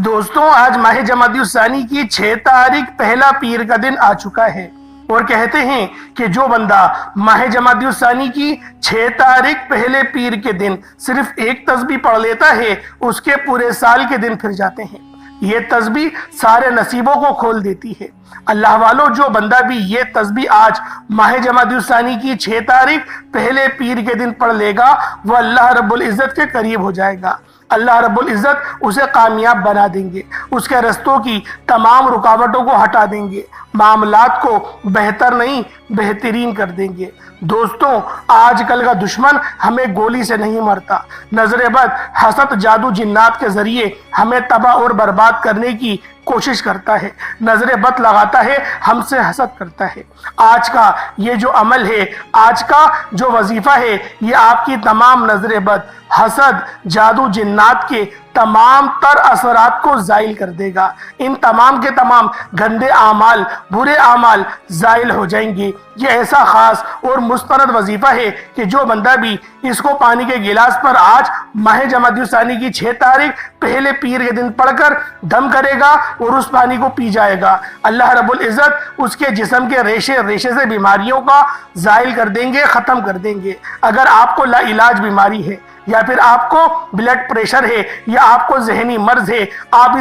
دوستوں آج ماہ جمادی الثانی کی 6 تاریخ پہلا پیر کا دن آ چکا ہے اور کہتے ہیں کہ جو بندہ ماہ جمادی الثانی کی 6 تاریخ پہلے پیر کے دن صرف ایک تسبیح پڑھ لیتا ہے اس کے پورے سال کے دن پھر جاتے ہیں۔ یہ تسبیح سارے نصیبوں کو کھول دیتی ہے۔ اللہ والو جو بندہ بھی یہ تسبیح آج ماہ جمادی الثانی کی 6 تاریخ پہلے پیر کے دن پڑھ لے گا وہ اللہ رب العزت کے قریب ہو جائے گا۔ اللہ رب العزت اسے کامیاب بنا دیں گے، اس کے رستوں کی تمام رکاوٹوں کو ہٹا دیں گے، معاملات کو بہتر نہیں بہترین کر دیں گے۔ دوستوں آج کل کا دشمن ہمیں گولی سے نہیں مرتا، نظر بد حسد جادو جنات کے ذریعے ہمیں تباہ اور برباد کرنے کی کوشش کرتا ہے، نظر بد لگاتا ہے، ہم سے حسد کرتا ہے۔ آج کا یہ جو عمل ہے، آج کا جو وظیفہ ہے، یہ آپ کی تمام نظر بد حسد جادو جنات کے تمام تر اثرات کو زائل کر دے گا۔ ان تمام کے تمام گندے اعمال برے اعمال زائل ہو جائیں گے۔ یہ ایسا خاص اور مستند وظیفہ ہے کہ جو بندہ بھی اس کو پانی کے گلاس پر آج ماہ جمادی الثانی کی 6 تاریخ پہلے پیر کے دن پڑھ کر دم کرے گا اور اس پانی کو پی جائے گا، اللہ رب العزت اس کے جسم کے ریشے سے بیماریوں کا زائل کر دیں گے، ختم کر دیں گے۔ اگر آپ کو لا علاج بیماری ہے یا پھر آپ کو بلڈ پریشر ہے یا آپ کو ذہنی مرض ہے، آپ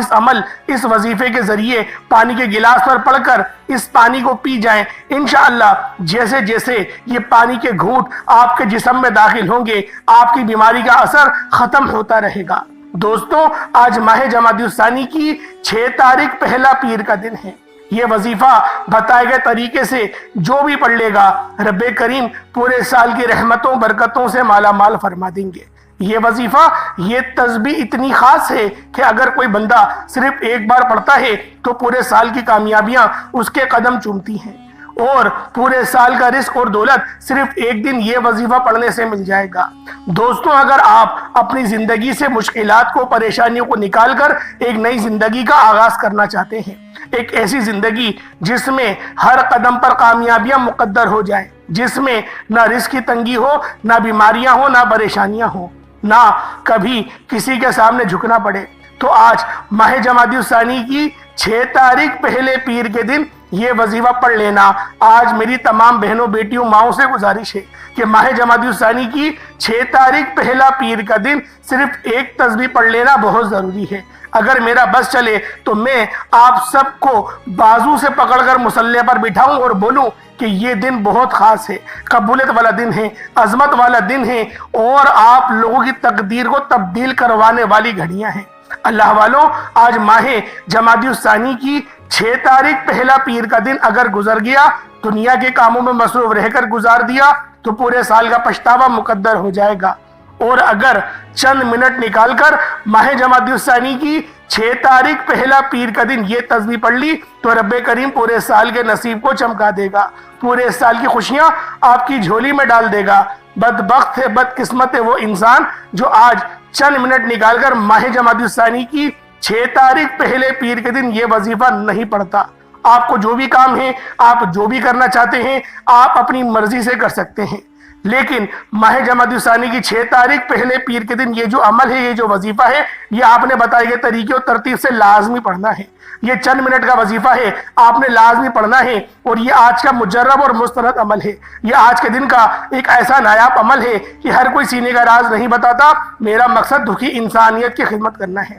اس وظیفے کے ذریعے پانی کے گلاس پر پڑھ کر اس پانی کو پی جائیں، انشاءاللہ جیسے جیسے یہ پانی کے گھونٹ آپ کے جسم میں داخل ہوں گے آپ کی بیماری کا اثر ختم ہوتا رہے گا۔ دوستوں آج ماہ جمادی الثانی کی 6 تاریخ پہلا پیر کا دن ہے۔ یہ وظیفہ بتائے گئے طریقے سے جو بھی پڑھ لے گا رب کریم پورے سال کی رحمتوں برکتوں سے مالا مال فرما دیں گے۔ یہ وظیفہ یہ تسبیح اتنی خاص ہے کہ اگر کوئی بندہ صرف ایک بار پڑھتا ہے تو پورے سال کی کامیابیاں اس کے قدم چومتی ہیں اور پورے سال کا رزق اور دولت صرف ایک دن یہ وظیفہ پڑھنے سے مل جائے گا۔ دوستوں اگر آپ اپنی زندگی سے مشکلات کو پریشانیوں کو نکال کر ایک نئی زندگی کا آغاز کرنا چاہتے ہیں، ایک ایسی زندگی جس میں ہر قدم پر کامیابیاں مقدر ہو جائیں، جس میں نہ رزق کی تنگی ہو، نہ بیماریاں ہوں، نہ پریشانیاں ہوں، نہ کبھی کسی کے سامنے جھکنا پڑے، تو آج ماہ جمادی الثانی کی 6 تاریخ پہلے پیر کے دن یہ وظیفہ پڑھ لینا۔ آج میری تمام بہنوں بیٹیوں ماؤں سے گزارش ہے کہ ماہ جمادی الثانی کی 6 تاریخ پہلا پیر کا دن صرف ایک تسبیح پڑھ لینا بہت ضروری ہے۔ اگر میرا بس چلے تو میں آپ سب کو بازو سے پکڑ کر مصلی پر بٹھاؤں اور بولوں کہ یہ دن بہت خاص ہے، قبولیت والا دن ہے، عظمت والا دن ہے اور آپ لوگوں کی تقدیر کو تبدیل کروانے والی گھڑیاں ہیں۔ اللہ والوں آج ماہ جمادی الثانی کی 6 تاریخ پہلا پیر کا دن اگر گزر گیا، دنیا کے کاموں میں مصروف رہ کر گزار دیا تو پورے سال کا پچھتاوا مقدر ہو جائے گا، اور اگر چند منٹ نکال کر ماہ جمادی الثانی کی 6 تاریخ پہلا پیر کا دن یہ تسبیح پڑھ لی تو رب کریم پورے سال کے نصیب کو چمکا دے گا، پورے سال کی خوشیاں آپ کی جھولی میں ڈال دے گا۔ بدبخت ہے، بدقسمت ہے وہ انسان جو آج چند منٹ نکال کر ماہ جمادی الثانی کی 6 تاریخ پہلے پیر کے دن یہ وظیفہ نہیں پڑھتا۔ آپ کو جو بھی کام ہے، آپ جو بھی کرنا چاہتے ہیں، آپ اپنی مرضی سے کر سکتے ہیں، لیکن ماہ جمادی الثانی کی 6 تاریخ پہلے پیر کے دن یہ جو عمل ہے، یہ جو وظیفہ ہے، یہ آپ نے بتائے گئے طریقے اور ترتیب سے لازمی پڑھنا ہے۔ یہ چند منٹ کا وظیفہ ہے، آپ نے لازمی پڑھنا ہے، اور یہ آج کا مجرب اور مستند عمل ہے۔ یہ آج کے دن کا ایک ایسا نایاب عمل ہے کہ ہر کوئی سینے کا راز نہیں بتاتا۔ میرا مقصد دکھی انسانیت کی خدمت کرنا ہے۔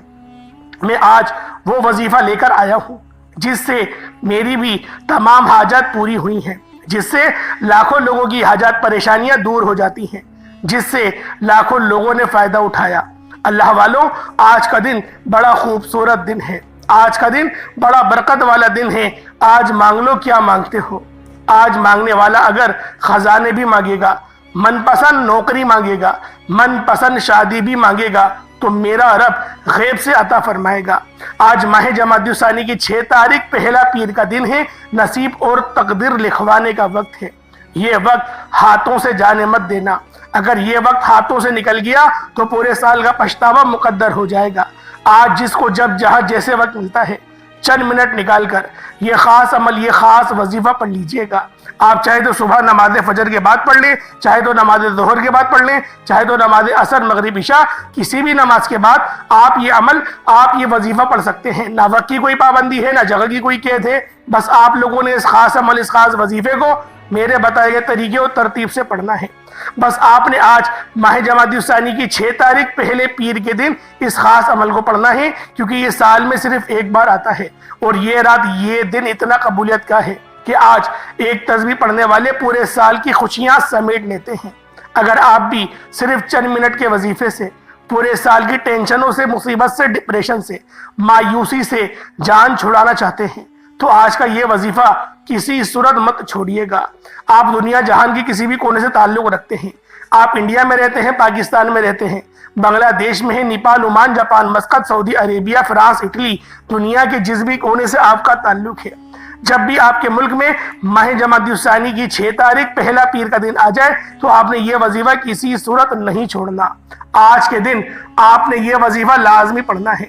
میں آج وہ وظیفہ لے کر آیا ہوں جس سے میری بھی تمام حاجات پوری ہوئی ہیں، جس سے لاکھوں لوگوں کی حاجات پریشانیاں دور ہو جاتی ہیں، جس سے لاکھوں لوگوں نے فائدہ اٹھایا۔ اللہ والوں آج کا دن بڑا خوبصورت دن ہے، آج کا دن بڑا برکت والا دن ہے۔ آج مانگ لو کیا مانگتے ہو۔ آج مانگنے والا اگر خزانے بھی مانگے گا، من پسند نوکری مانگے گا، من پسند شادی بھی مانگے گا تو میرا رب غیب سے عطا فرمائے گا۔ آج ماہ جمادی الثانی کی 6 تاریخ پہلا پیر کا دن ہے، نصیب اور تقدیر لکھوانے کا وقت ہے۔ یہ وقت ہاتھوں سے جانے مت دینا، اگر یہ وقت ہاتھوں سے نکل گیا تو پورے سال کا پچھتاوا مقدر ہو جائے گا۔ آج جس کو جب جہاں جیسے وقت ملتا ہے، چند منٹ نکال کر یہ خاص عمل، یہ خاص وظیفہ پڑھ لیجئے گا۔ آپ چاہے تو صبح نماز فجر کے بعد پڑھ لیں، چاہے تو نماز ظہر کے بعد پڑھ لیں، چاہے تو نماز عصر مغرب عشاء کسی بھی نماز کے بعد آپ یہ عمل، آپ یہ وظیفہ پڑھ سکتے ہیں۔ نہ وقت کی کوئی پابندی ہے، نہ جگہ کی کوئی قید ہے، بس آپ لوگوں نے اس خاص عمل، اس خاص وظیفے کو میرے بتائے گئے طریقے اور ترتیب سے پڑھنا ہے۔ بس آپ نے آج ماہ جمادی الثانی کی 6 تاریخ پہلے پیر کے دن اس خاص عمل کو پڑھنا ہے، کیونکہ یہ سال میں صرف ایک بار آتا ہے اور یہ رات، یہ دن اتنا قبولیت کا ہے کہ آج ایک تسبیح پڑھنے والے پورے سال کی خوشیاں سمیٹ لیتے ہیں۔ اگر آپ بھی صرف چند منٹ کے وظیفے سے پورے سال کی ٹینشنوں سے، مصیبت سے، ڈپریشن سے، مایوسی سے جان چھڑانا چاہتے ہیں تو آج کا یہ وظیفہ کسی صورت مت چھوڑیے گا۔ آپ دنیا جہان کی کسی بھی کونے سے تعلق رکھتے ہیں، آپ انڈیا میں رہتے ہیں، پاکستان میں رہتے ہیں، بنگلہ دیش میں ہیں، نیپال، عمان، جاپان، مسقط، سعودی عربیہ، فرانس، اٹلی، دنیا کے جس بھی کونے سے آپ کا تعلق ہے، جب بھی آپ کے ملک میں ماہ جمادی الثانی کی 6 تاریخ پہلا پیر کا دن آ جائے تو آپ نے یہ وظیفہ کسی صورت نہیں چھوڑنا۔ آج کے دن آپ نے یہ وظیفہ لازمی پڑھنا ہے۔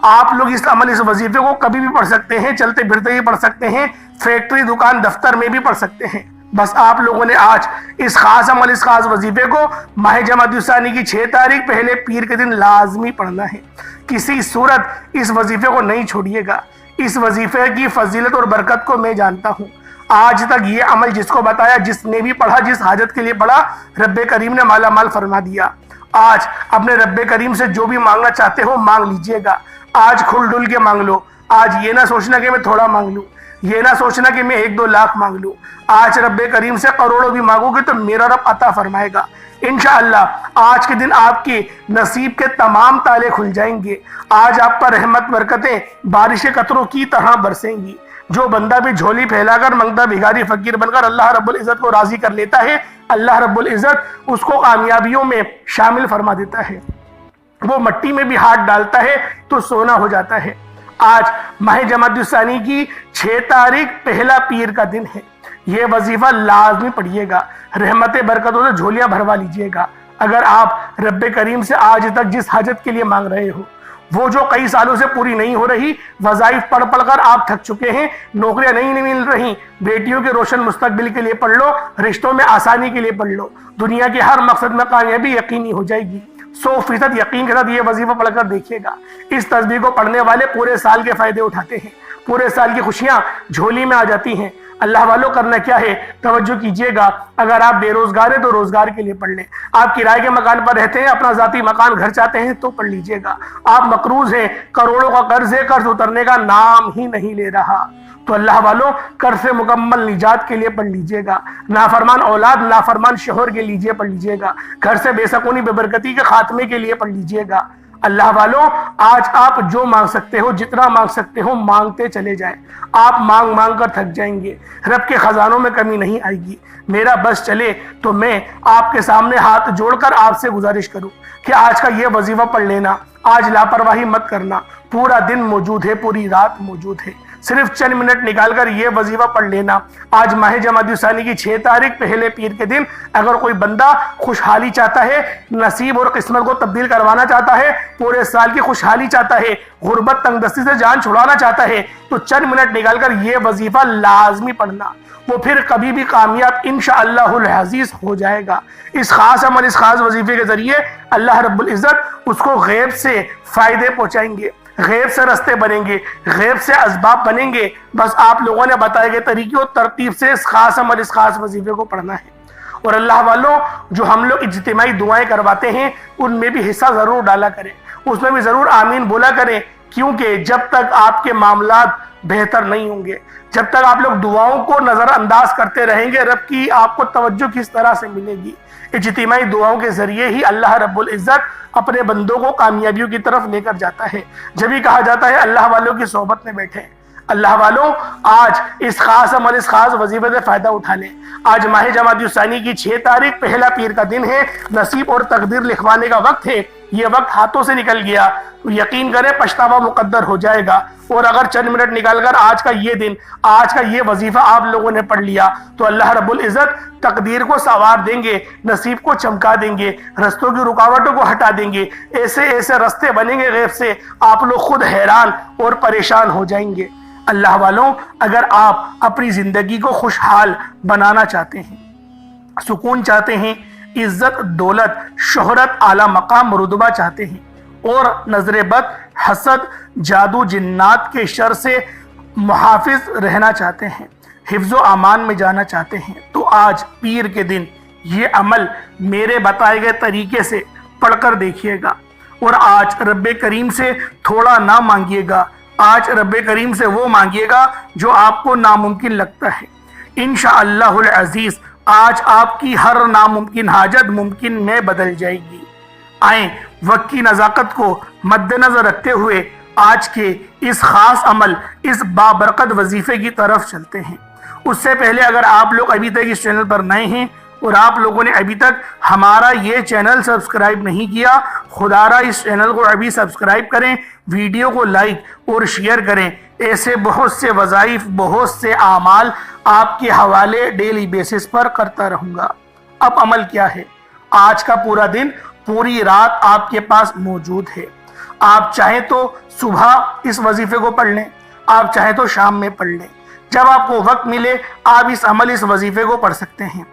آپ لوگ اس عمل، اس وظیفے کو کبھی بھی پڑھ سکتے ہیں، چلتے پھرتے بھی پڑھ سکتے ہیں، فیکٹری، دکان، دفتر میں بھی پڑھ سکتے ہیں۔ بس آپ لوگوں نے آج اس خاص عمل، اس خاص وظیفے کو ماہ جمادی الثانی کی 6 تاریخ پہلے پیر کے دن لازمی پڑھنا ہے۔ کسی صورت اس وظیفے کو نہیں چھوڑیے گا۔ اس وظیفے کی فضیلت اور برکت کو میں جانتا ہوں۔ آج تک یہ عمل جس کو بتایا، جس نے بھی پڑھا، جس حاجت کے لیے پڑھا، رب کریم نے مالا مال فرما دیا۔ آج اپنے رب کریم سے جو بھی مانگنا چاہتے ہو مانگ لیجئے گا۔ آج کھل ڈل کے مانگ لو۔ آج یہ نہ سوچنا کہ میں تھوڑا مانگ لوں، یہ نہ سوچنا کہ میں 1-2 لاکھ مانگ لوں۔ آج رب کریم سے کروڑوں بھی مانگو گے تو میرا رب عطا فرمائے گا انشاءاللہ۔ آج کے دن آپ کے نصیب کے تمام تالے کھل جائیں گے۔ آج آپ پر رحمت، برکتیں بارش قطروں کی طرح برسیں گی۔ جو بندہ بھی جھولی پھیلا کر، منگتا بھیکاری فقیر بن کر اللہ رب العزت کو راضی کر لیتا ہے، اللہ رب العزت اس کو کامیابیوں میں شامل فرما دیتا ہے۔ وہ مٹی میں بھی ہاتھ ڈالتا ہے تو سونا ہو جاتا ہے۔ آج ماہ جمادی الثانی کی 6 تاریخ پہلا پیر کا دن ہے۔ یہ وظیفہ لازمی پڑھیے گا، رحمت برکتوں سے جھولیاں بھروا لیجئے گا۔ اگر آپ رب کریم سے آج تک جس حاجت کے لیے مانگ رہے ہو، وہ جو کئی سالوں سے پوری نہیں ہو رہی، وظائف پڑھ پڑھ کر آپ تھک چکے ہیں، نوکریاں نہیں مل رہی، بیٹیوں کے روشن مستقبل کے لیے پڑھ لو، رشتوں میں آسانی کے لیے پڑھ لو، دنیا کے ہر مقصد میں کامیابی یقینی ہو جائے گی۔ 100% یقین کے ساتھ یہ وظیفہ پڑھ کر دیکھیے گا۔ اس تسبیح کو پڑھنے والے پورے سال کے فائدے اٹھاتے ہیں، پورے سال کی خوشیاں جھولی میں آ جاتی ہیں۔ اللہ والوں کرنا کیا ہے، توجہ کیجئے گا۔ اگر آپ بے روزگار ہیں تو روزگار کے لیے پڑھ لیں۔ آپ کرائے کے مکان پر رہتے ہیں، اپنا ذاتی مکان گھر چاہتے ہیں تو پڑھ لیجئے گا۔ آپ مقروض ہیں، کروڑوں کا قرض ہے، قرض اترنے کا نام ہی نہیں لے رہا، تو اللہ والوں قرض سے مکمل نجات کے لیے پڑھ لیجئے گا۔ نافرمان اولاد، نافرمان شوہر کے لیے پڑھ لیجئے گا۔ گھر سے بے سکونی، بے برکتی کے خاتمے کے لیے پڑھ لیجئے گا۔ اللہ والوں آج آپ جو مانگ سکتے ہو، جتنا مانگ سکتے ہو، مانگتے چلے جائیں۔ آپ مانگ مانگ کر تھک جائیں گے، رب کے خزانوں میں کمی نہیں آئے گی۔ میرا بس چلے تو میں آپ کے سامنے ہاتھ جوڑ کر آپ سے گزارش کروں کہ آج کا یہ وظیفہ پڑھ لینا۔ آج لاپرواہی مت کرنا، پورا دن موجود ہے، پوری رات موجود ہے، صرف چند منٹ نکال کر یہ وظیفہ پڑھ لینا۔ آج ماہ جمادی الثانی کی 6 تاریخ پہلے پیر کے دن اگر کوئی بندہ خوشحالی چاہتا ہے، نصیب اور قسمت کو تبدیل کروانا چاہتا ہے، پورے سال کی خوشحالی چاہتا ہے، غربت تنگ دستی سے جان چھڑانا چاہتا ہے، تو چند منٹ نکال کر یہ وظیفہ لازمی پڑھنا۔ وہ پھر کبھی بھی کامیاب انشاءاللہ العزیز ہو جائے گا۔ اس خاص عمل، اس خاص وظیفے کے ذریعے اللہ رب العزت اس کو غیب سے فائدے پہنچائیں گے، غیب سے رستے بنیں گے، غیب سے اسباب بنیں گے۔ بس آپ لوگوں نے بتائے گئے طریقے اور ترتیب سے اس خاص عمل، اس خاص وظیفے کو پڑھنا ہے۔ اور اللہ والوں جو ہم لوگ اجتماعی دعائیں کرواتے ہیں ان میں بھی حصہ ضرور ڈالا کریں، اس میں بھی ضرور آمین بولا کریں، کیونکہ جب تک آپ کے معاملات بہتر نہیں ہوں گے، جب تک آپ لوگ دعاؤں کو نظر انداز کرتے رہیں گے، رب کی آپ کو توجہ کس طرح سے ملے گی؟ اجتماعی دعاؤں کے ذریعے ہی اللہ رب العزت اپنے بندوں کو کامیابیوں کی طرف لے کر جاتا ہے۔ جب ہی کہا جاتا ہے اللہ والوں کی صحبت میں بیٹھیں۔ اللہ والوں آج اس خاص عمل، اس خاص وظیفے سے فائدہ اٹھا لیں۔ آج ماہ جمادی الثانی کی 6 تاریخ پہلا پیر کا دن ہے، نصیب اور تقدیر لکھوانے کا وقت ہے۔ یہ وقت ہاتھوں سے نکل گیا تو یقین کریں پچھتاوا مقدر ہو جائے گا۔ اور اگر چند منٹ نکال کر آج کا یہ دن، آج کا یہ وظیفہ آپ لوگوں نے پڑھ لیا تو اللہ رب العزت تقدیر کو سنوار دیں گے، نصیب کو چمکا دیں گے، رستوں کی رکاوٹوں کو ہٹا دیں گے، ایسے ایسے رستے بنیں گے غیب سے، آپ لوگ خود حیران اور پریشان ہو جائیں گے۔ اللہ والوں، اگر آپ اپنی زندگی کو خوشحال بنانا چاہتے ہیں، سکون چاہتے ہیں، عزت، دولت، شہرت، اعلیٰ مقام، رتبہ چاہتے ہیں، اور نظر بد، حسد، جادو، جنات کے شر سے محافظ رہنا چاہتے ہیں، حفظ و امان میں جانا چاہتے ہیں، تو آج پیر کے دن یہ عمل میرے بتائے گئے طریقے سے پڑھ کر دیکھیے گا، اور آج رب کریم سے تھوڑا نہ مانگیے گا، آج رب کریم سے وہ مانگیے گا جو آپ کو ناممکن لگتا ہے۔ انشاءاللہ العزیز آج آپ کی ہر ناممکن حاجت ممکن میں بدل جائے گی۔ آئیں وقت کی نزاکت کو مد نظر رکھتے ہوئے آج کے اس خاص عمل، اس بابرکت وظیفے کی طرف چلتے ہیں۔ اس سے پہلے اگر آپ لوگ ابھی تک اس چینل پر نئے ہیں اور آپ لوگوں نے ابھی تک ہمارا یہ چینل سبسکرائب نہیں کیا، خدا را اس چینل کو ابھی سبسکرائب کریں، ویڈیو کو لائک اور شیئر کریں۔ ایسے بہت سے وظائف، بہت سے اعمال آپ کے حوالے ڈیلی بیسس پر کرتا رہوں گا۔ اب عمل کیا ہے؟ آج کا پورا دن، پوری رات آپ کے پاس موجود ہے۔ آپ چاہیں تو صبح اس وظیفے کو پڑھ لیں، آپ چاہیں تو شام میں پڑھ لیں، جب آپ کو وقت ملے آپ اس وظیفے کو پڑھ سکتے ہیں،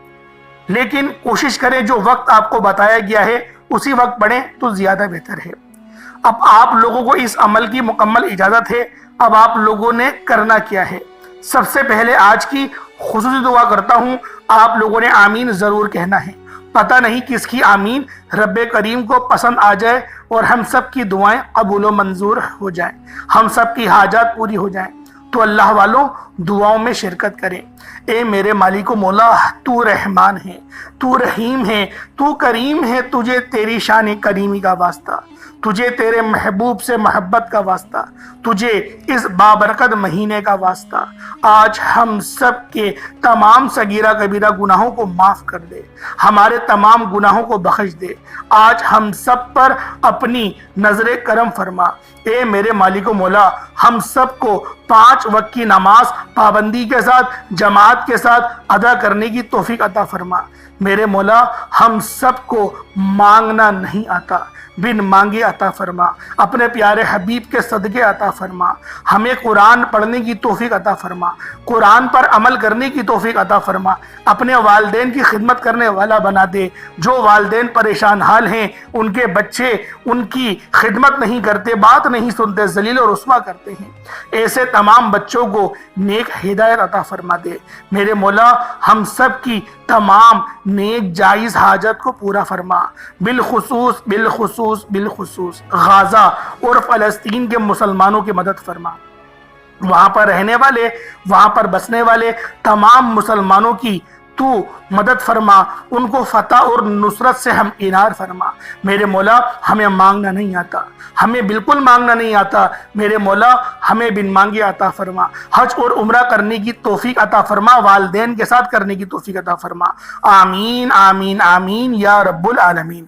لیکن کوشش کریں جو وقت آپ کو بتایا گیا ہے اسی وقت پڑھیں تو زیادہ بہتر ہے۔ اب آپ لوگوں کو اس عمل کی مکمل اجازت ہے۔ اب آپ لوگوں نے کرنا کیا ہے؟ سب سے پہلے آج کی خصوصی دعا کرتا ہوں، آپ لوگوں نے آمین ضرور کہنا ہے۔ پتہ نہیں کس کی آمین رب کریم کو پسند آ جائے اور ہم سب کی دعائیں قبول و منظور ہو جائیں، ہم سب کی حاجات پوری ہو جائیں۔ تو اللہ والوں دعاؤں میں شرکت کریں۔ اے میرے مالک و مولا، تو رحمان ہے، تو رحیم ہے، تو کریم ہے، تجھے تیری شان کریمی کا واسطہ، تجھے تیرے محبوب سے محبت کا واسطہ، تجھے اس بابرکت مہینے کا واسطہ۔ آج ہم سب کے تمام صغیرہ کبیرہ گناہوں کو معاف کر دے، ہمارے تمام گناہوں کو بخش دے۔ آج ہم سب پر اپنی نظر کرم فرما۔ اے میرے مالک و مولا، ہم سب کو 5 وقت کی نماز پابندی کے ساتھ، جماعت کے ساتھ ادا کرنے کی توفیق عطا فرما۔ میرے مولا، ہم سب کو مانگنا نہیں آتا، بن مانگے عطا فرما۔ اپنے پیارے حبیب کے صدقے عطا فرما۔ ہمیں قرآن پڑھنے کی توفیق عطا فرما، قرآن پر عمل کرنے کی توفیق عطا فرما۔ اپنے والدین کی خدمت کرنے والا بنا دے۔ جو والدین پریشان حال ہیں، ان کے بچے ان کی خدمت نہیں کرتے، بات نہیں سنتے، ذلیل و رسوا کرتے ہیں، ایسے تمام بچوں کو نیک ہدایت عطا فرما دے۔ میرے مولا، ہم سب کی تمام نیک جائز حاجت کو پورا فرما۔ بالخصوص غزہ اور فلسطین کے مسلمانوں کی مدد فرما۔ وہاں پر رہنے والے، وہاں پر بسنے والے تمام مسلمانوں کی تو مدد فرما، ان کو فتح اور نصرت سے ہم انار فرما۔ میرے مولا، ہمیں مانگنا نہیں آتا، ہمیں بالکل مانگنا نہیں آتا، میرے مولا ہمیں بن مانگے عطا فرما۔ حج اور عمرہ کرنے کی توفیق عطا فرما، والدین کے ساتھ کرنے کی توفیق عطا فرما۔ آمین آمین آمین یا رب العالمین۔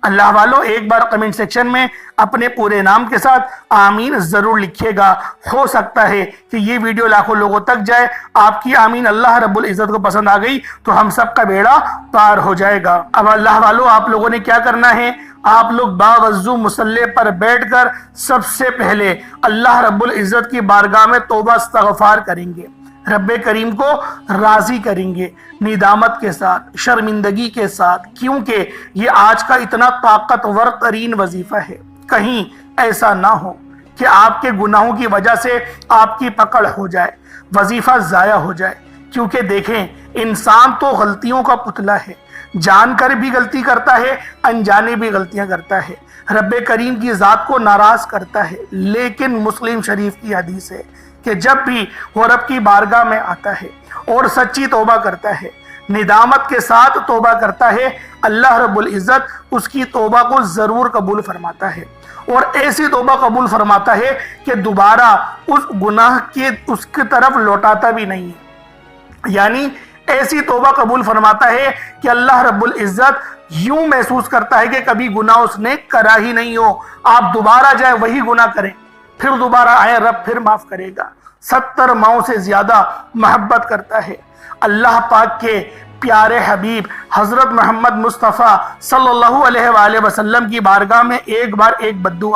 اللہ والوں ایک بار کمنٹ سیکشن میں اپنے پورے نام کے ساتھ آمین ضرور لکھیے گا۔ ہو سکتا ہے کہ یہ ویڈیو لاکھوں لوگوں تک جائے، آپ کی آمین اللہ رب العزت کو پسند آ گئی تو ہم سب کا بیڑا پار ہو جائے گا۔ اب اللہ والوں آپ لوگوں نے کیا کرنا ہے؟ آپ لوگ باوضو مصلی پر بیٹھ کر سب سے پہلے اللہ رب العزت کی بارگاہ میں توبہ استغفار کریں گے، رب کریم کو راضی کریں گے، ندامت کے ساتھ، شرمندگی کے ساتھ، کیونکہ یہ آج کا اتنا طاقتور ترین وظیفہ ہے۔ کہیں ایسا نہ ہو کہ آپ کے گناہوں کی وجہ سے آپ کی پکڑ ہو جائے، وظیفہ ضائع ہو جائے۔ کیونکہ دیکھیں، انسان تو غلطیوں کا پتلا ہے، جان کر بھی غلطی کرتا ہے، انجانے بھی غلطیاں کرتا ہے، رب کریم کی ذات کو ناراض کرتا ہے۔ لیکن مسلم شریف کی حدیث ہے کہ جب بھی وہ رب کی بارگاہ میں آتا ہے اور سچی توبہ کرتا ہے، ندامت کے ساتھ توبہ کرتا ہے، اللہ رب العزت اس کی توبہ کو ضرور قبول فرماتا ہے، اور ایسی توبہ قبول فرماتا ہے کہ دوبارہ اس گناہ کے اس کی طرف لوٹاتا بھی نہیں ہے۔ یعنی ایسی توبہ قبول فرماتا ہے کہ اللہ رب العزت یوں محسوس کرتا ہے کہ کبھی گناہ اس نے کرا ہی نہیں ہو، آپ دوبارہ جائیں وہی گناہ کریں، پھر دوبارہ آئیں، رب پھر معاف کرے گا۔ 70 ماؤں سے زیادہ محبت کرتا ہے۔ اللہ پاک کے پیارے حبیب حضرت محمد مصطفیٰ صلی اللہ علیہ وآلہ وسلم کی بارگاہ میں ایک بار ایک بدو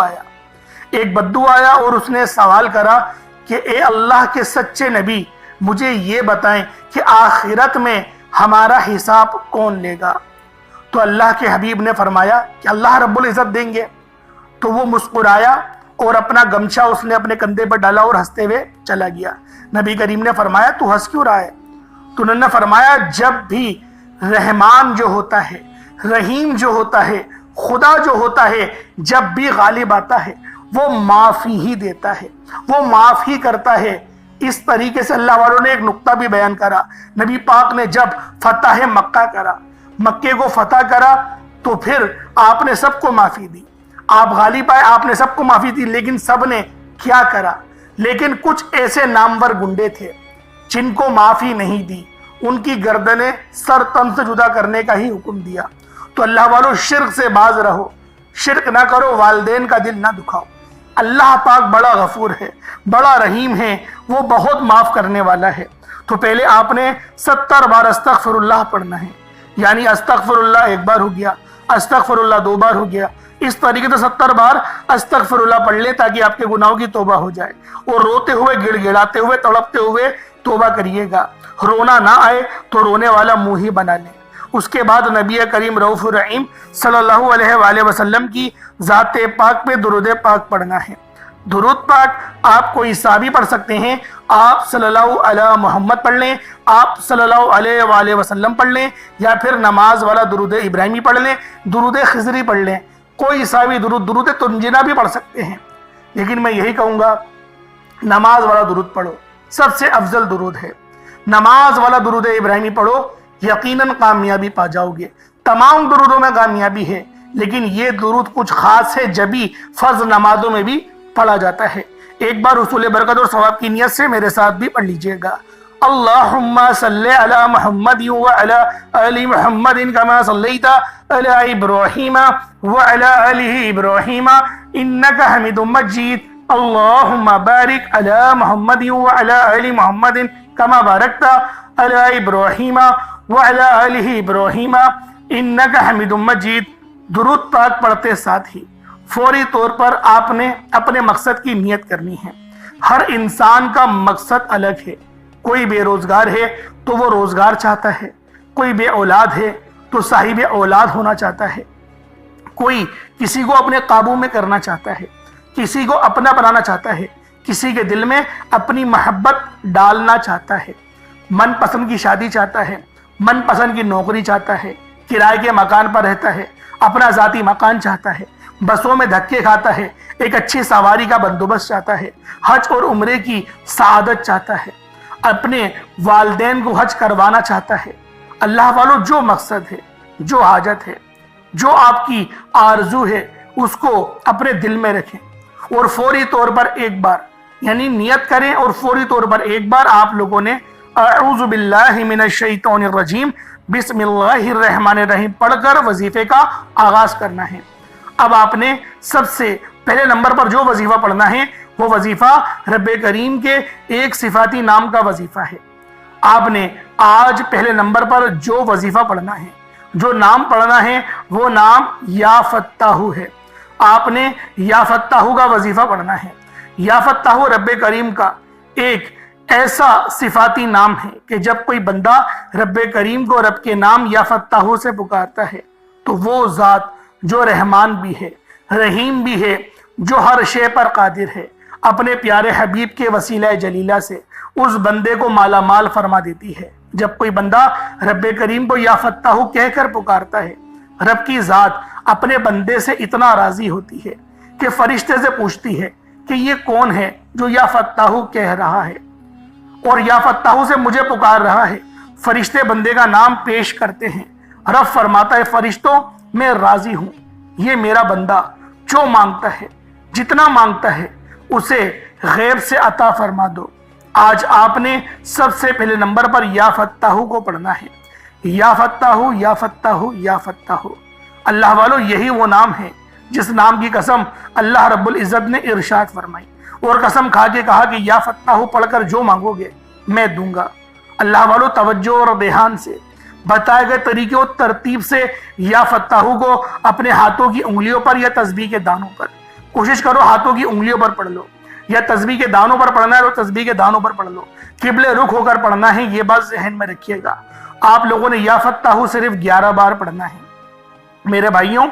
آیا اور اس نے سوال کرا کہ اے اللہ کے سچے نبی مجھے یہ بتائیں کہ آخرت میں ہمارا حساب کون لے گا؟ تو اللہ کے حبیب نے فرمایا کہ اللہ رب العزت دیں گے۔ تو وہ مسکرایا اور اپنا گمچھا اس نے اپنے کندھے پر ڈالا اور ہنستے ہوئے چلا گیا۔ نبی کریم نے فرمایا تو ہنس کیوں رہا ہے؟ تو انہوں نے فرمایا جب بھی رحمان جو ہوتا ہے، رحیم جو ہوتا ہے، خدا جو ہوتا ہے، جب بھی غالب آتا ہے وہ معافی ہی دیتا ہے، وہ معاف ہی کرتا ہے۔ اس طریقے سے اللہ والوں نے ایک نقطہ بھی بیان کرا، نبی پاک نے جب فتح مکہ کرا، مکے کو فتح کرا تو پھر آپ نے سب کو معافی دی، آپ غالب آئے، آپ نے سب کو معافی دی، لیکن سب نے کیا کرا؟ لیکن کچھ ایسے نامور گنڈے تھے جن کو معافی نہیں دی، ان کی گردنیں سر تن سے جدا کرنے کا ہی حکم دیا۔ تو اللہ والوں شرک سے باز رہو، شرک نہ کرو، والدین کا دل نہ دکھاؤ۔ اللہ پاک بڑا غفور ہے، بڑا رحیم ہے، وہ بہت معاف کرنے والا ہے۔ تو پہلے آپ نے 70 بار استغفر اللہ پڑھنا ہے، یعنی استغفر اللہ ایک بار ہو گیا، استغفر اللہ 2 بار ہو گیا، اس طریقے سے 70 بار استغفر اللہ پڑھ لیں تاکہ آپ کے گناہوں کی توبہ ہو جائے۔ اور روتے ہوئے، گڑ گڑاتے ہوئے، تڑپتے ہوئے توبہ کریے گا، رونا نہ آئے تو رونے والا منہ ہی بنا لیں۔ اس کے بعد نبی کریم رؤوف الرحیم صلی اللہ علیہ وآلہ وسلم کی ذات پاک پہ درود پاک پڑھنا ہے۔ درود پاک آپ کوئی سا بھی پڑھ سکتے ہیں، آپ صلی اللہ علیہ محمد پڑھ لیں، آپ صلی اللہ علیہ وآلہ وسلم پڑھ لیں، یا پھر نماز والا درود ابراہیمی پڑھ لیں، درود خضری پڑھ لیں، کوئی سا بھی درود تنجینا بھی پڑھ سکتے ہیں۔ لیکن میں یہی کہوں گا نماز والا درود پڑھو، سب سے افضل درود ہے۔ نماز والا درود ابراہیمی پڑھو، یقیناً کامیابی پا جاؤ گے۔ تمام درودوں میں کامیابی ہے، لیکن یہ درود کچھ خاص ہے جبھی فرض نمازوں میں بھی پڑھا جاتا ہے۔ ایک بار حصول برکت اور ثواب کی نیت سے میرے ساتھ بھی پڑھ لیجئے گا۔ اللہم صلی علی محمد وعلی آل محمد کما صلیت علی ابراہیم وعلی آل ابراہیم انک حمید مجید۔ اللہم بارک علی محمد وعلی آل محمد کما بارکت علی ابراہیم وعلی آل ابراہیم انک حمید مجید۔ درود پاک پڑھتے ساتھ ہی فوری طور پر آپ نے اپنے مقصد کی نیت کرنی ہے۔ ہر انسان کا مقصد الگ ہے، کوئی بے روزگار ہے تو وہ روزگار چاہتا ہے، کوئی بے اولاد ہے تو صاحب اولاد ہونا چاہتا ہے، کوئی کسی کو اپنے قابو میں کرنا چاہتا ہے، کسی کو اپنا بنانا چاہتا ہے، کسی کے دل میں اپنی محبت ڈالنا چاہتا ہے، من پسند کی شادی چاہتا ہے، من پسند کی نوکری چاہتا ہے، کرائے کے مکان پر رہتا ہے، اپنا ذاتی مکان چاہتا ہے، بسوں میں دھکے کھاتا ہے، ایک اچھی سواری کا بندوبست چاہتا ہے، حج اور عمرے کی سعادت چاہتا ہے، اپنے والدین کو حج کروانا چاہتا ہے۔ اللہ والوں جو مقصد ہے، جو حاجت ہے، جو آپ کی آرزو ہے، اس کو اپنے دل میں رکھیں اور فوری طور پر ایک بار یعنی نیت کریں، اور فوری طور پر ایک بار آپ لوگوں نے اعوذ باللہ من الشیطان الرجیم بسم اللہ الرحمن الرحیم پڑھ کر وظیفے کا آغاز کرنا ہے۔ اب آپ نے سب سے پہلے نمبر پر جو وظیفہ پڑھنا ہے وہ وظیفہ رب کریم کے ایک صفاتی نام کا وظیفہ ہے۔ آپ نے آج پہلے نمبر پر جو وظیفہ پڑھنا ہے، جو نام پڑھنا ہے، وہ نام یا فتاح ہے۔ آپ نے یا فتاح کا وظیفہ پڑھنا ہے۔ یا فتاح رب کریم کا ایک ایسا صفاتی نام ہے کہ جب کوئی بندہ رب کریم کو رب کے نام یا فتاح سے پکارتا ہے تو وہ ذات جو رحمان بھی ہے، رحیم بھی ہے، جو ہر شے پر قادر ہے، اپنے پیارے حبیب کے وسیلہ جلیلہ سے اس بندے کو مالا مال فرما دیتی ہے۔ جب کوئی بندہ رب کریم کو یا فتاح کہہ کر پکارتا ہے، رب کی ذات اپنے بندے سے اتنا راضی ہوتی ہے کہ فرشتے سے پوچھتی ہے کہ یہ کون ہے جو یا فتاح کہہ رہا ہے اور یا فتاح سے مجھے پکار رہا ہے۔ فرشتے بندے کا نام پیش کرتے ہیں، رب فرماتا ہے فرشتوں میں راضی ہوں، یہ میرا بندہ جو مانگتا ہے، جتنا مانگتا ہے اسے غیب سے عطا فرما دو۔ آج آپ نے سب سے پہلے نمبر پر یا فتاح کو پڑھنا ہے۔ یا فتاح یا فتاح یا فتاح۔ اللہ والو یہی وہ نام ہے جس نام کی قسم اللہ رب العزت نے ارشاد فرمائی اور قسم کھا کے کہا کہ یا فتاح پڑھ کر جو مانگو گے میں دوں گا۔ اللہ والو توجہ اور دھیان سے بتائے گئے طریقے اور ترتیب سے یا فتاح کو اپنے ہاتھوں کی انگلیوں پر یا تسبیح کے دانوں پر کوشش کرو ہاتھوں کی انگلیوں پر پڑھ لو۔ یا تسبیح کے دانوں پر پڑھنا ہے تو تسبیح کے دانوں پر پڑھ لو، قبلے رخ ہو کر پڑھنا ہے، یہ بات ذہن میں رکھیے گا۔ آپ لوگوں نے یا فتاح صرف 11 بار پڑھنا ہے میرے بھائیوں۔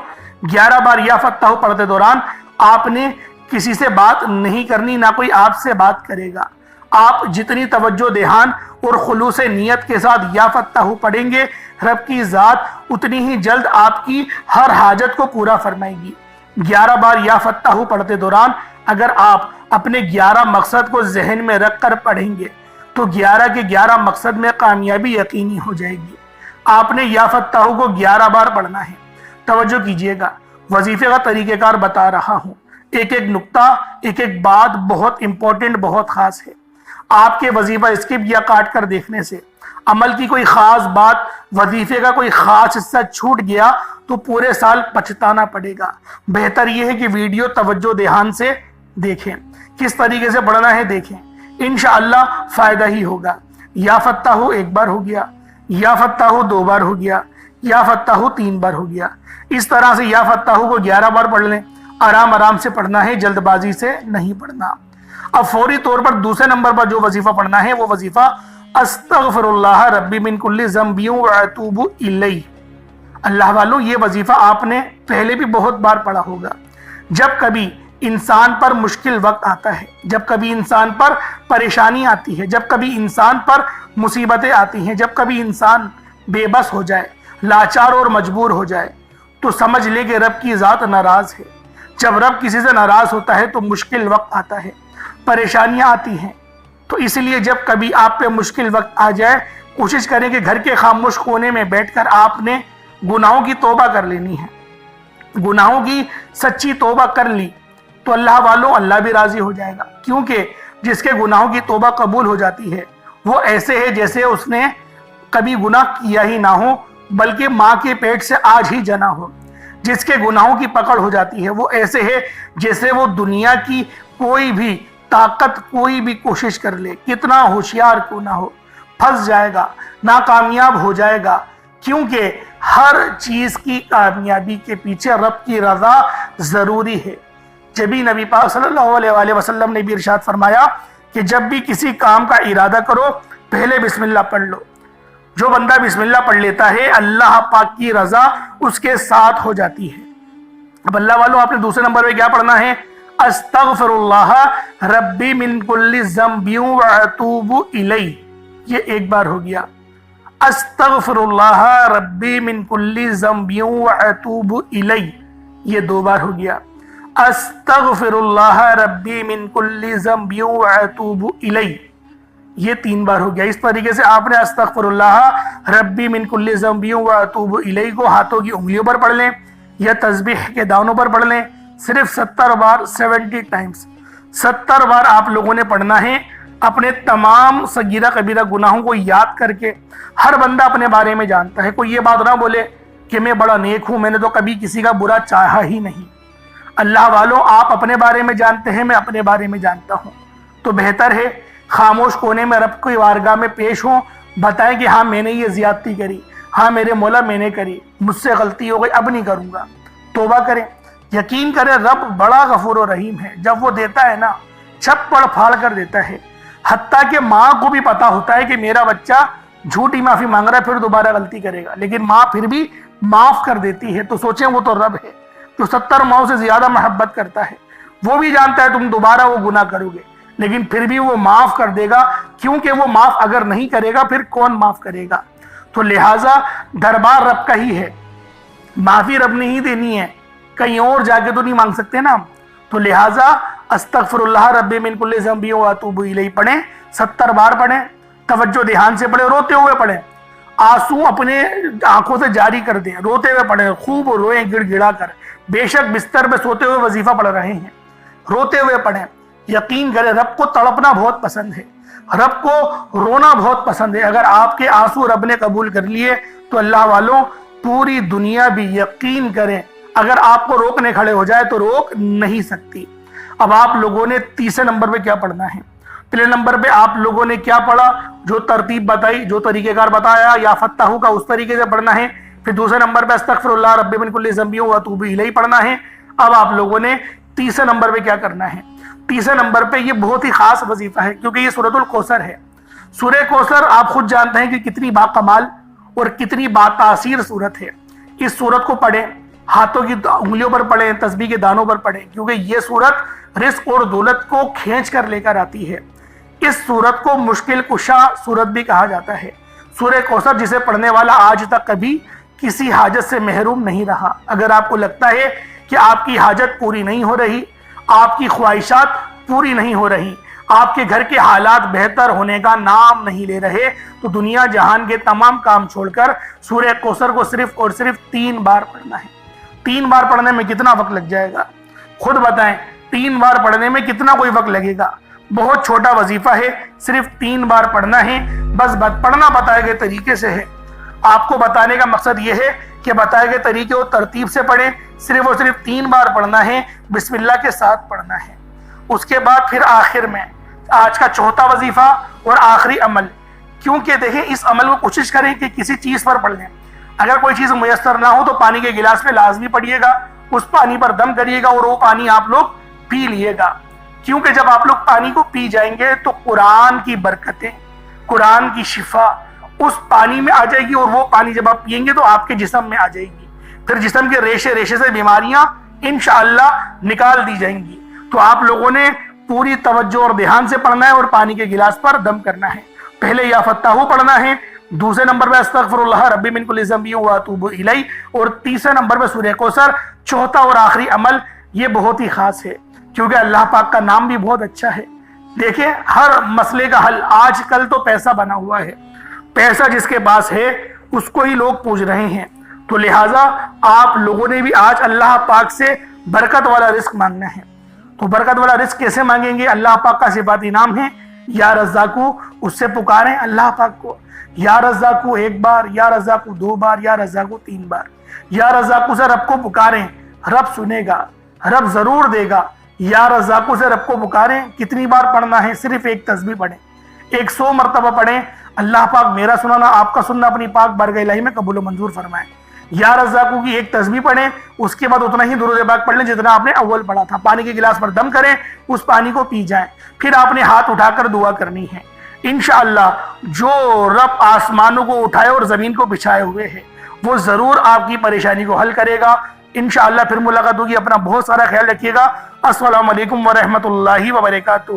11 بار یا فتاح پڑھتے دوران آپ نے کسی سے بات نہیں کرنی، نہ کوئی آپ سے بات کرے گا۔ آپ جتنی توجہ دھیان اور خلوص نیت کے ساتھ یا فتاح پڑھیں گے، رب کی ذات اتنی ہی جلد آپ کی ہر حاجت کو پورا فرمائے گی۔ 11 بار یا فتاح پڑھتے دوران اگر آپ اپنے 11 مقصد کو ذہن میں رکھ کر پڑھیں گے تو 11 کے 11 مقصد میں کامیابی یقینی ہو جائے گی۔ آپ نے یا فتاح کو 11 بار پڑھنا ہے۔ توجہ کیجئے گا، وظیفے کا طریقہ کار بتا رہا ہوں، ایک ایک نقطہ، ایک ایک بات بہت امپورٹنٹ، بہت خاص ہے۔ آپ کے وظیفہ اسکپ یا کاٹ کر دیکھنے سے عمل کی کوئی خاص بات، وظیفے کا کوئی خاص حصہ چھوٹ گیا تو پورے سال پچھتانا پڑے گا۔ بہتر یہ ہے کہ ویڈیو توجہ دھیان سے دیکھیں، کس طریقے سے پڑھنا ہے دیکھیں، انشاءاللہ فائدہ ہی ہوگا۔ یا فتاح 1 بار ہو گیا، یا فتاح 2 بار ہو گیا، یا فتاح 3 بار ہو گیا۔ اس طرح سے یا فتاح کو 11 بار پڑھ لیں، آرام آرام سے پڑھنا ہے، جلد بازی سے نہیں پڑھنا۔ اب فوری طور پر دوسرے نمبر پر جو وظیفہ پڑھنا ہے وہ وظیفہ استغفر اللہ ربی من کل ذنب واتوب الیہ۔ اللہ والوں، یہ وظیفہ آپ نے پہلے بھی بہت بار پڑھا ہوگا۔ جب کبھی انسان پر مشکل وقت آتا ہے، جب کبھی انسان پر پریشانی آتی ہے، جب کبھی انسان پر مصیبتیں آتی ہیں، جب کبھی انسان بے بس ہو جائے، لاچار اور مجبور ہو جائے، تو سمجھ لے کہ رب کی ذات ناراض ہے۔ جب رب کسی سے ناراض ہوتا ہے تو مشکل وقت آتا ہے، پریشانیاں آتی ہیں۔ تو اس لیے جب کبھی آپ پہ مشکل وقت آ جائے، کوشش کریں کہ گھر کے خاموش کونے میں بیٹھ کر آپ نے گناہوں کی توبہ کر لینی ہے۔ گناہوں کی سچی توبہ کر لی تو اللہ والوں اللہ بھی راضی ہو جائے گا، کیونکہ جس کے گناہوں کی توبہ قبول ہو جاتی ہے وہ ایسے ہے جیسے اس نے کبھی گناہ کیا ہی نہ ہو، بلکہ ماں کے پیٹ سے آج ہی جنا ہو۔ جس کے گناہوں کی پکڑ ہو جاتی ہے وہ ایسے ہے جیسے وہ دنیا کی کوئی بھی طاقت، کوئی بھی کوشش کر لے، کتنا ہوشیار کیوں نہ ہو، پھنس جائے گا، ناکامیاب ہو جائے گا، کیونکہ ہر چیز کی کامیابی کے پیچھے رب کی رضا ضروری ہے۔ جبھی نبی پاک صلی اللہ علیہ وآلہ وسلم نے بھی ارشاد فرمایا کہ جب بھی کسی کام کا ارادہ کرو پہلے بسم اللہ پڑھ لو۔ جو بندہ بسم اللہ پڑھ لیتا ہے اللہ پاک کی رضا اس کے ساتھ ہو جاتی ہے۔ اب اللہ والوں، آپ نے دوسرے نمبر پہ کیا پڑھنا ہے؟ استغفر اللہ ربی من کل ذنب واتوب الیہ، یہ 1 بار ہو گیا۔ استغفر اللہ ربی من کل ذنب واتوب الیہ، یہ 2 بار ہو گیا۔ استغفر اللہ ربی من کل ذنب واتوب الیہ، یہ 3 بار ہو گیا۔ اس طریقے سے آپ نے استغفر اللہ ربی من کل ذنب واتوب الیہ کو ہاتھوں کی انگلیوں پر پڑھ لیں یا تسبیح کے دانوں پر پڑھ لیں، صرف 70 بار، 70 ٹائمز 70 بار آپ لوگوں نے پڑھنا ہے، اپنے تمام صغیرہ کبیرہ گناہوں کو یاد کر کے۔ ہر بندہ اپنے بارے میں جانتا ہے، کوئی یہ بات نہ بولے کہ میں بڑا نیک ہوں، میں نے تو کبھی کسی کا برا چاہا ہی نہیں۔ اللہ والوں، آپ اپنے بارے میں جانتے ہیں، میں اپنے بارے میں جانتا ہوں، تو بہتر ہے خاموش کونے میں رب کی بارگاہ میں پیش ہوں، بتائیں کہ ہاں میں نے یہ زیادتی کری، ہاں میرے مولا میں نے کری، مجھ سے غلطی ہو گئی، اب نہیں کروں گا۔ توبہ کریں، یقین کریں رب بڑا غفور و رحیم ہے۔ جب وہ دیتا ہے نا، چھپڑ پھاڑ کر دیتا ہے، حتیٰ کہ ماں کو بھی پتا ہوتا ہے کہ میرا بچہ جھوٹی معافی مانگ رہا ہے، پھر دوبارہ غلطی کرے گا، لیکن ماں پھر بھی معاف کر دیتی ہے۔ تو سوچیں وہ تو رب ہے جو 70 ماؤں سے زیادہ محبت کرتا ہے، وہ بھی جانتا ہے تم دوبارہ وہ گناہ کرو گے، لیکن پھر بھی وہ معاف کر دے گا، کیونکہ وہ معاف اگر نہیں کرے گا پھر کون معاف کرے گا؟ تو لہٰذا دربار رب کا ہی ہے، معافی رب نے ہی دینی ہے، کہیں اور جا کے تو نہیں مانگ سکتے نا۔ تو لہٰذا استغفر اللہ ربی من کل ذنب واتوب الیہ پڑھیں، 70 بار پڑھیں، توجہ دھیان سے پڑھیں، روتے ہوئے پڑھیں، آنسو اپنے آنکھوں سے جاری کر دیں، روتے ہوئے پڑھیں، خوب روئیں گڑ گڑا کر، بے شک بستر پہ سوتے ہوئے وظیفہ پڑھ رہے ہیں، روتے ہوئے پڑھیں۔ یقین کریں رب کو تڑپنا بہت پسند ہے، رب کو رونا بہت پسند ہے۔ اگر آپ کے آنسو رب نے قبول کر لیے تو اللہ والوں پوری دنیا بھی یقین کریں اگر آپ کو روکنے کھڑے ہو جائے تو روک نہیں سکتی۔ اب آپ لوگوں نے تیسرے نمبر پہ کیا پڑھنا ہے؟ پہلے نمبر پہ آپ لوگوں نے کیا پڑھا؟ جو ترتیب بتائی، جو طریقہ کار بتایا یا فتح کا، اس طریقے سے پڑھنا ہے۔ پھر دوسرے نمبر پہ استغفر اللہ رب من کل ذنب واتوب الیہ پڑھنا ہے۔ اب آپ لوگوں نے تیسرے نمبر پہ کیا کرنا ہے؟ تیسرے نمبر پہ یہ بہت ہی خاص وظیفہ ہے کیونکہ یہ سورۃ الکوثر ہے۔ سورہ کوثر آپ خود جانتے ہیں کہ کتنی باکمال اور کتنی باتاثیر سورت ہے۔ اس سورت کو پڑھیں، ہاتھوں کی انگلیوں پر پڑھیں، تسبیح کے دانوں پر پڑھیں، کیونکہ یہ سورت رزق اور دولت کو کھینچ کر لے کر آتی ہے۔ اس سورت کو مشکل کشا سورت بھی کہا جاتا ہے۔ سورہ کوثر جسے پڑھنے والا آج تک کبھی کسی حاجت سے محروم نہیں رہا۔ اگر آپ کو لگتا ہے کہ آپ کی حاجت پوری نہیں ہو رہی، آپ کی خواہشات پوری نہیں ہو رہی، آپ کے گھر کے حالات بہتر ہونے کا نام نہیں لے رہے، تو دنیا جہان کے تمام کام چھوڑ کر سورہ کوثر کو صرف اور صرف 3 بار پڑھنا ہے۔ 3 بار پڑھنے میں کتنا وقت لگ جائے گا؟ خود بتائیں، 3 بار پڑھنے میں کتنا کوئی وقت لگے گا؟ بہت چھوٹا وظیفہ ہے، صرف 3 بار پڑھنا ہے، بس پڑھنا بتائے گئے طریقے سے ہے۔ آپ کو بتانے کا مقصد یہ ہے کہ بتائے گئے طریقے اور ترتیب سے پڑھیں، صرف اور صرف 3 بار پڑھنا ہے، بسم اللہ کے ساتھ پڑھنا ہے۔ اس کے بعد پھر آخر میں آج کا چوتھا وظیفہ اور آخری عمل، کیونکہ دیکھیں اس عمل کو کوشش کریں کہ کسی چیز پر پڑھ لیں۔ اگر کوئی چیز میسر نہ ہو تو پانی کے گلاس میں لازمی پڑھیے گا، اس پانی پر دم کریے گا اور وہ پانی آپ لوگ پی لیے گا، کیونکہ جب آپ لوگ پانی کو پی جائیں گے تو قرآن کی برکتیں، قرآن کی شفا اس پانی میں آ جائے گی، اور وہ پانی جب آپ پئیں گے تو آپ کے جسم میں آ جائے گی، پھر جسم کے ریشے ریشے سے بیماریاں انشاءاللہ نکال دی جائیں گی۔ تو آپ لوگوں نے پوری توجہ اور دھیان سے پڑھنا ہے اور پانی کے گلاس پر دم کرنا ہے۔ پہلے یا فتاحو پڑھنا ہے، دوسرے نمبر پہ استغفر اللہ ربی من کل ذنب واتوب الیہ، اور تیسرے نمبر پہ سورہ کوثر۔ چوتھا اور آخری عمل یہ بہت ہی خاص ہے کیونکہ اللہ پاک کا نام بھی بہت اچھا ہے۔ دیکھیں ہر مسئلے کا حل آج کل تو پیسہ بنا ہوا ہے، پیسہ جس کے پاس ہے اس کو ہی لوگ پوچھ رہے ہیں، تو لہٰذا آپ لوگوں نے بھی آج اللہ پاک سے برکت والا رزق مانگنا ہے۔ تو برکت والا رزق کیسے مانگیں گے؟ اللہ پاک کا صفاتی نام ہے یا رزاقو، اس سے پکاریں اللہ پاک کو، یا رزاقو 1 بار، یا رزاقو 2 بار، یا رزاقو 3 بار۔ یا رزاقو سے رب کو پکاریں، رب سنے گا، رب ضرور دے گا۔ یا رزاقو سے رب کو پکاریں، کتنی بار پڑھنا ہے؟ صرف ایک تسبیح پڑھیں، 100 مرتبہ پڑھیں۔ اللہ پاک میرا سنانا، آپ کا سننا اپنی پاک بارگاہ الہی میں قبول و منظور فرمائیں۔ یا رزاقو کی ایک تسبیح پڑھیں، اس کے بعد اتنا ہی درود پاک پڑھ لیں جتنا آپ نے اول پڑھا تھا۔ پانی کے گلاس پر دم کریں، اس پانی کو پی جائیں، پھر آپ نے ہاتھ اٹھا کر دعا کرنی ہے۔ انشاءاللہ جو رب آسمانوں کو اٹھائے اور زمین کو بچھائے ہوئے ہے وہ ضرور آپ کی پریشانی کو حل کرے گا۔ انشاءاللہ پھر ملاقات ہوگی، اپنا بہت سارا خیال رکھیے گا۔ السلام علیکم ورحمۃ اللہ وبرکاتہ۔